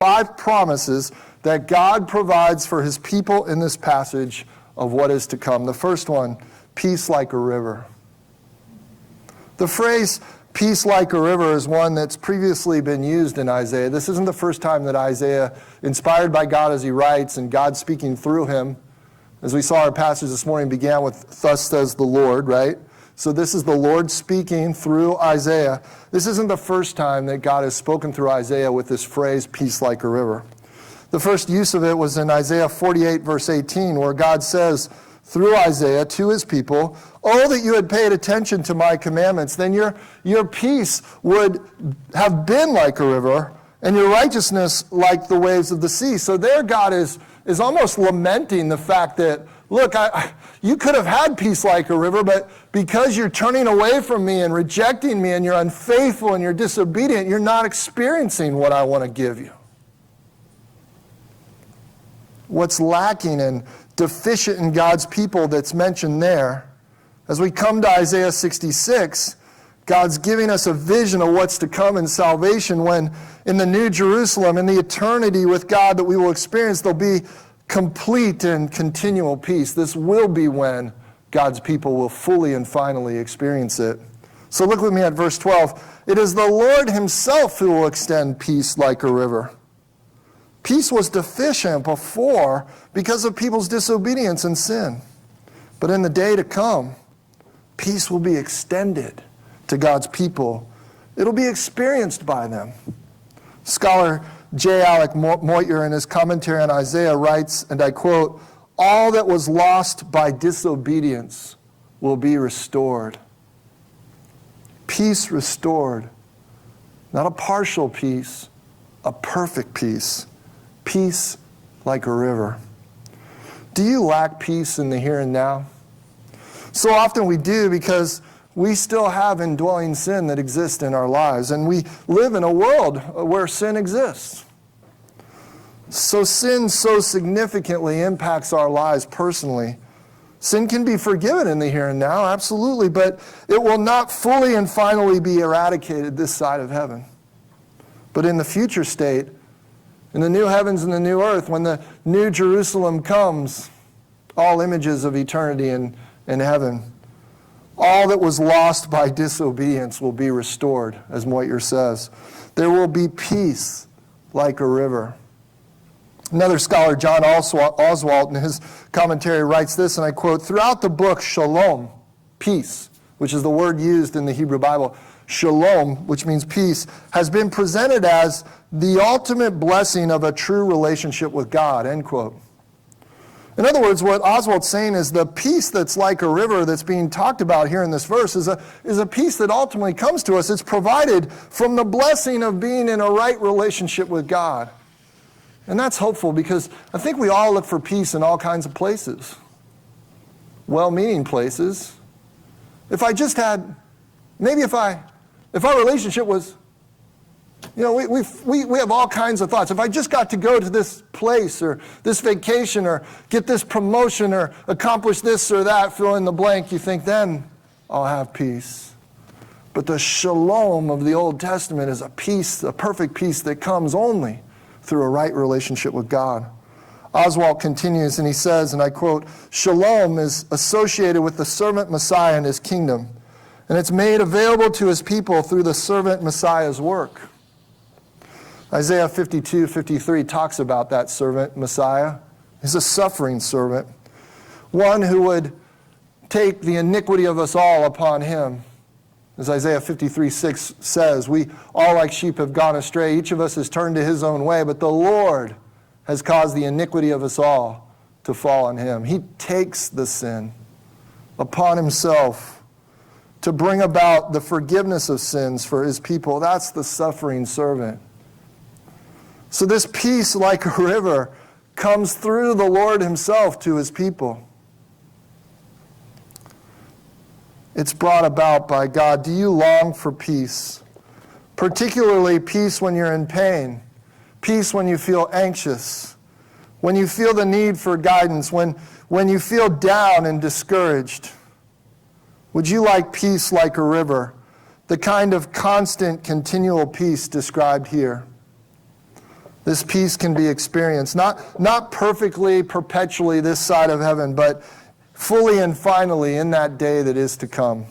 5 promises that God provides for his people in this passage of what is to come. The first one, peace like a river. The phrase peace like a river is one that's previously been used in Isaiah. This isn't the first time that Isaiah, inspired by God as he writes and God speaking through him, as we saw our passage this morning, began with, thus says the Lord, right? So this is the Lord speaking through Isaiah. This isn't the first time that God has spoken through Isaiah with this phrase, peace like a river. The first use of it was in Isaiah 48, verse 18, where God says through Isaiah to his people, "Oh, that you had paid attention to my commandments, then your peace would have been like a river, and your righteousness like the waves of the sea." So there God is almost lamenting the fact that, look, you could have had peace like a river, but because you're turning away from me and rejecting me and you're unfaithful and you're disobedient, you're not experiencing what I want to give you. What's lacking and deficient in God's people that's mentioned there, as we come to Isaiah 66, God's giving us a vision of what's to come in salvation when in the New Jerusalem, in the eternity with God that we will experience, there'll be complete and continual peace. This will be when God's people will fully and finally experience it. So look with me at verse 12. It is the Lord himself who will extend peace like a river. Peace was deficient before because of people's disobedience and sin. But in the day to come, peace will be extended to God's people. It'll be experienced by them. Scholar J. Alec Motyer, in his commentary on Isaiah, writes, and I quote, "All that was lost by disobedience will be restored." Peace restored. Not a partial peace, a perfect peace. Peace like a river. Do you lack peace in the here and now? So often we do, because we still have indwelling sin that exists in our lives, and we live in a world where sin exists. So sin so significantly impacts our lives personally. Sin can be forgiven in the here and now, absolutely, but it will not fully and finally be eradicated this side of heaven. But in the future state, in the new heavens and the new earth, when the new Jerusalem comes, all images of eternity in heaven, all that was lost by disobedience will be restored, as Motyer says. There will be peace like a river. Another scholar, John Oswalt, in his commentary writes this, and I quote, "Throughout the book, shalom, peace," which is the word used in the Hebrew Bible, shalom, which means peace, has been presented as the ultimate blessing of a true relationship with God, end quote. In other words, what Oswald's saying is the peace that's like a river that's being talked about here in this verse is a peace that ultimately comes to us. It's provided from the blessing of being in a right relationship with God. And that's hopeful, because I think we all look for peace in all kinds of places. Well-meaning places. If I just had, maybe if our relationship was, we have all kinds of thoughts. If I just got to go to this place or this vacation or get this promotion or accomplish this or that, fill in the blank, you think then I'll have peace. But the shalom of the Old Testament is a peace, a perfect peace that comes only through a right relationship with God. Oswalt continues and he says, and I quote, "Shalom is associated with the servant Messiah and his kingdom, and it's made available to his people through the servant Messiah's work." Isaiah 52:53 talks about that servant Messiah. He's a suffering servant, one who would take the iniquity of us all upon him. As Isaiah 53:6 says, "We all like sheep have gone astray. Each of us has turned to his own way, but the Lord has caused the iniquity of us all to fall on him." He takes the sin upon himself to bring about the forgiveness of sins for his people. That's the suffering servant. So this peace like a river comes through the Lord himself to his people. It's brought about by God. Do you long for peace? Particularly peace when you're in pain, peace when you feel anxious, when you feel the need for guidance, when you feel down and discouraged. Would you like peace like a river, the kind of constant, continual peace described here? This peace can be experienced, not perfectly, perpetually this side of heaven, but fully and finally in that day that is to come.